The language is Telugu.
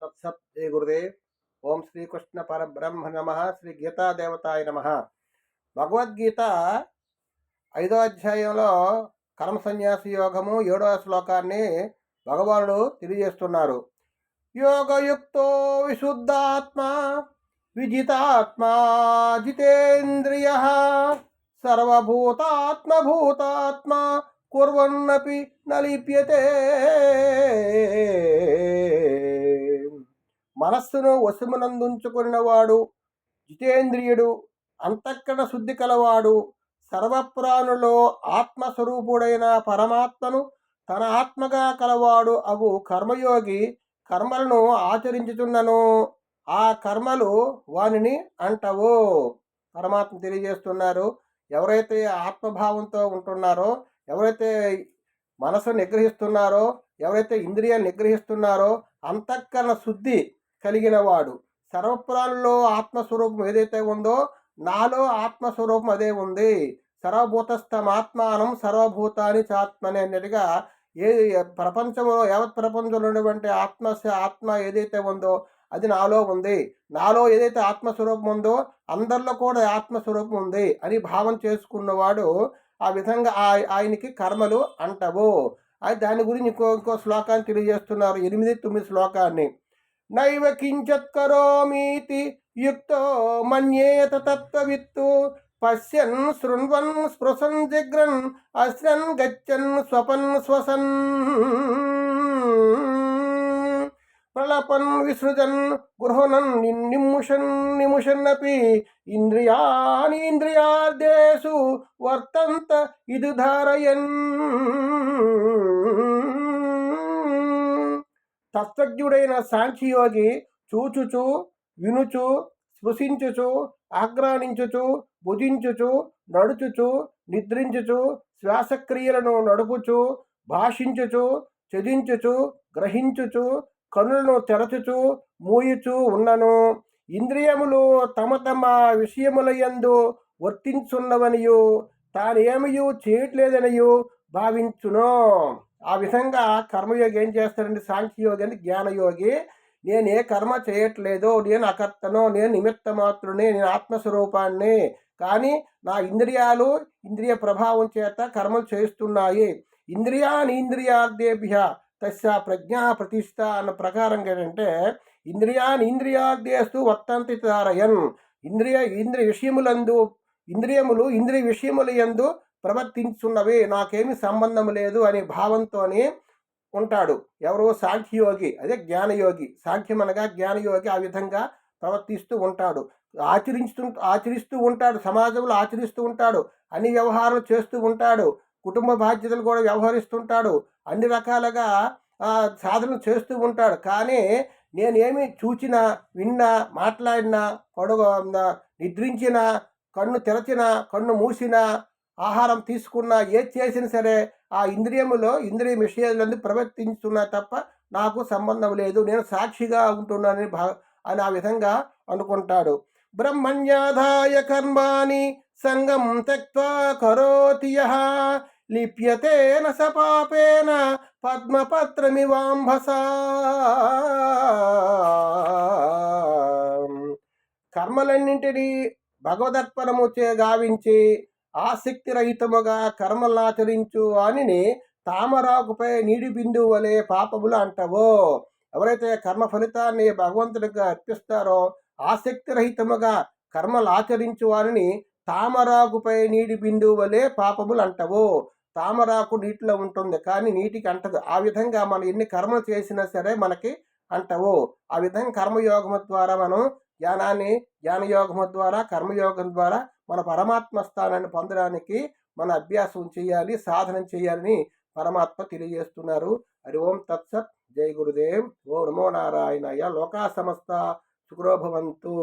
తత్సత్ జయ గురుదేవ్. ఓం శ్రీకృష్ణ పరబ్రహ్మ నమ. శ్రీ గీతా దేవతాయ నమ. భగవద్గీత 5వ అధ్యాయంలో కర్మ సన్యాస యోగము 7వ శ్లోకాన్ని భగవానుడు తెలియజేస్తున్నారు. యోగయుక్తో విశుద్ధాత్మ విజితాత్మా జితేంద్రియ సర్వభూతాత్మ కుర్వన్నపి నలిప్యతే. మనస్సును వశమునందుంచుకున్నవాడు, జితేంద్రియుడు, అంతఃకరణ శుద్ధి కలవాడు, సర్వప్రాణులో ఆత్మస్వరూపుడైన పరమాత్మను తన ఆత్మగా కలవాడు అగు కర్మయోగి కర్మలను ఆచరించుచున్నను ఆ కర్మలు వానిని అంటవు. పరమాత్మ తెలియజేస్తున్నారు. ఎవరైతే ఆత్మభావంతో ఉంటున్నారో, ఎవరైతే మనసు నిగ్రహిస్తున్నారో, ఎవరైతే ఇంద్రియాన్ని నిగ్రహిస్తున్నారో, అంతఃకరణ శుద్ధి కలిగిన వాడు, సర్వప్రాణుల్లో ఆత్మస్వరూపం ఏదైతే ఉందో నాలో ఆత్మస్వరూపం అదే ఉంది. సర్వభూతస్థమాత్మానం సర్వభూతాని చాత్మని అన్నట్టుగా ప్రపంచంలో యావత్ ప్రపంచంలో ఉన్నటువంటి ఆత్మ ఏదైతే ఉందో అది నాలో ఉంది. నాలో ఏదైతే ఆత్మస్వరూపం ఉందో అందరిలో కూడా ఆత్మస్వరూపం ఉంది అని భావం చేసుకున్నవాడు ఆ విధంగా ఆయనకి కర్మలు అంటవు. అది దాని గురించి ఇంకో శ్లోకాన్ని తెలియజేస్తున్నారు. 8-9 శ్లోకాన్ని. నైవ కించత్ కరోమీతి యుక్తో మన్యేత తత్వవిత్తు పశ్యన్ శృణ్వన్ స్పృశన్ జిగ్రన్ అశ్రన్ గచ్చన్ స్వపన్ శ్వసన్ ప్రలపన్ విసృజన్ గృహణన్ నిముషన్నపి ఇంద్రియాణీంద్రియార్థేషు వర్తంత ఇది ధారయన్. తత్వజ్ఞుడైన సాంఖ్యయోగి చూచుచు, వినుచు, స్పృశించుచు, ఆగ్రానించుచు, భుజించుచు, నడుచుచు, నిద్రించుచు, శ్వాసక్రియలను నడుపుచు, భాషించుచు, చదించుచు, గ్రహించుచు, కనులను తెరచుచు, మూయుచు ఉన్నను. ఇంద్రియములు తమ తమ విషయములయందు వర్తించున్నవనియు తానేమియు చేయట్లేదనియు భావించును. ఆ విధంగా కర్మయోగి ఏం చేస్తాడంటే సాంఖ్యయోగి అంటే జ్ఞానయోగి, నేను ఏ కర్మ చేయట్లేదు, నేను అకర్తను, నేను నిమిత్త మాత్రుని, నేను ఆత్మస్వరూపాన్ని, కానీ నా ఇంద్రియాలు ఇంద్రియ ప్రభావం చేత కర్మలు చేస్తున్నాయి. ఇంద్రియార్థేభ్య తస్య ప్రజ్ఞా ప్రతిష్ట అన్న ప్రకారం ఏంటంటే ఇంద్రియార్థేస్తు వర్తంతి తారయన్. ఇంద్రియ విషయములందు ఇంద్రియములు ఇంద్రియ విషయముల యందు ప్రవర్తించున్నవి, నాకేమి సంబంధం లేదు అనే భావంతోనే ఉంటాడు. ఎవరు? సాంఖ్యయోగి, అదే జ్ఞానయోగి. సాంఖ్యం అనగా జ్ఞానయోగి ఆ విధంగా ప్రవర్తిస్తూ ఉంటాడు, ఆచరిస్తూ ఉంటాడు, సమాజంలో ఆచరిస్తూ ఉంటాడు, అన్ని వ్యవహారాలు చేస్తూ ఉంటాడు, కుటుంబ బాధ్యతలు కూడా వ్యవహరిస్తుంటాడు, అన్ని రకాలుగా సాధన చేస్తూ ఉంటాడు. కానీ నేనేమి చూచినా, విన్నా, మాట్లాడినా, నిద్రించినా, కన్ను తెరచినా, కన్ను మూసినా, ఆహారం తీసుకున్నా, ఏది చేసినా సరే ఆ ఇంద్రియ విషయాలందు ప్రవర్తించుతున్నా తప్ప నాకు సంబంధం లేదు, నేను సాక్షిగా ఉంటున్నానని అని ఆ విధంగా అనుకుంటాడు. బ్రహ్మణ్యాధాయ కర్మాణి సంగం త్యక్త్వా కరోతి యః లిప్యతేన స పాపేన పద్మపత్రమివాంభసా. కర్మలన్నింటినీ భగవదర్పణము గావించి ఆసక్తి రహితముగా కర్మలాచరించు వానిని తామరాకుపై నీటి బిందువు వలె పాపములు అంటవో. ఎవరైతే కర్మ ఫలితాన్ని భగవంతుడిగా అర్పిస్తారో ఆసక్తి రహితముగా కర్మలు ఆచరించు వారిని తామరాకుపై నీటి బిందువు వలె పాపములు అంటవు. తామరాకు నీటిలో ఉంటుంది కానీ నీటికి అంటదు. ఆ విధంగా మనం ఎన్ని కర్మలు చేసినా సరే మనకి అంటవు. ఆ విధంగా కర్మయోగము ద్వారా మనం జ్ఞానయోగము ద్వారా, కర్మయోగం ద్వారా మన పరమాత్మ స్థానాన్ని పొందడానికి మన అభ్యాసం చేయాలి, సాధన చేయాలని పరమాత్మ తెలియజేస్తున్నారు. హరి ఓం తత్సత్. జై గురుదేవ్. ఓ నమో నారాయణాయ. లోకా సమస్త సుఖినో భవంతు.